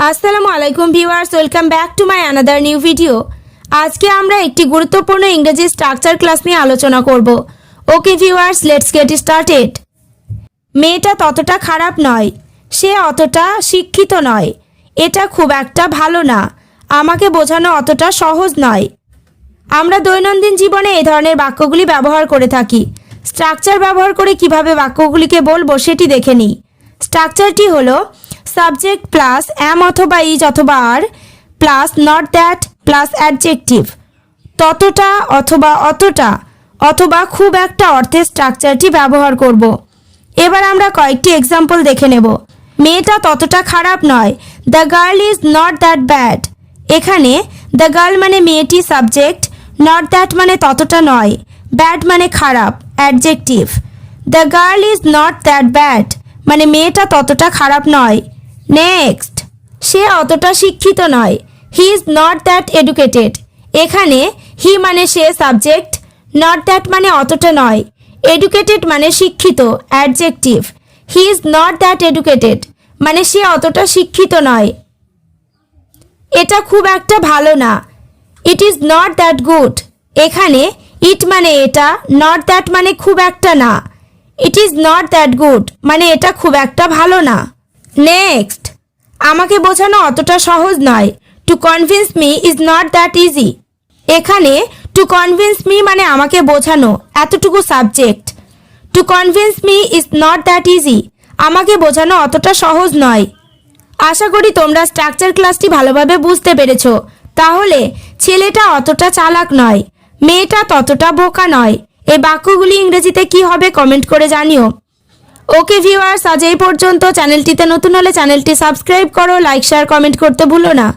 আসসালামু আলাইকুম viewers, welcome back to my another new video. আজকে আমরা একটি গুরুত্বপূর্ণ ইংরেজি স্ট্রাকচার ক্লাস নিয়ে আলোচনা করব। Okay viewers, let's get started. মেয়েটা ততটা খারাপ নয়, সে অতটা শিক্ষিত নয়, এটা খুব একটা ভালো না, আমাকে বোঝানো অতটা সহজ নয়। আমরা দৈনন্দিন জীবনে এই ধরনের বাক্যগুলি ব্যবহার করে থাকি। স্ট্রাকচার ব্যবহার করে কিভাবে বাক্যগুলিকে বলবো সেটি দেখে নিই। স্ট্রাকচারটি হলো সাবজেক্ট প্লাস অ্যাম অথবা ইজ অথবা are plus not that plus adjective. ততটা অথবা অতটা অথবা খুব একটা অর্থে স্ট্রাকচারটি ব্যবহার করব। এবার আমরা কয়েকটি এক্সাম্পল দেখে নেব। মেয়েটা ততটা খারাপ নয়, the girl is not that bad. এখানে দ্য গার্ল মানে মেয়েটি সাবজেক্ট, নট দ্যাট মানে ততটা নয়, ব্যাড মানে খারাপ adjective. The girl is not that bad মানে মেয়েটা ততটা খারাপ নয়। নেক্সট, সে অতটা শিক্ষিত নয়, he is not that educated. এখানে হি মানে সে সাবজেক্ট, নট দ্যাট মানে অতটা নয়, এডুকেটেড মানে শিক্ষিত adjective. He is not that educated মানে সে অতটা শিক্ষিত নয়। এটা খুব একটা ভালো না, it is not that good. এখানে ইট মানে এটা, নট দ্যাট মানে খুব একটা না, it is not that good মানে এটা খুব একটা ভালো না। নেক্সট, আমাকে বোঝানো অতটা সহজ নয়, to convince me is not that easy. এখানে টু কনভিন্স মি মানে আমাকে বোঝানো, এতটুকু subject. To convince me is not that easy আমাকে বোঝানো অতটা সহজ নয়। আশা করি তোমরা স্ট্রাকচার ক্লাসটি ভালোভাবে বুঝতে পেরেছো। তাহলে ছেলেটা অতটা চালাক নয়, মেয়েটা ততটা বোকা নয়, এই বাক্যগুলি ইংরেজিতে কি হবে কমেন্ট করে জানিও। ওকে ভিউয়ার্স, আজ এই পর্যন্ত। চ্যানেলটিতে নতুন হলে চ্যানেলটি সাবস্ক্রাইব করো, লাইক শেয়ার কমেন্ট করতে ভুলো না।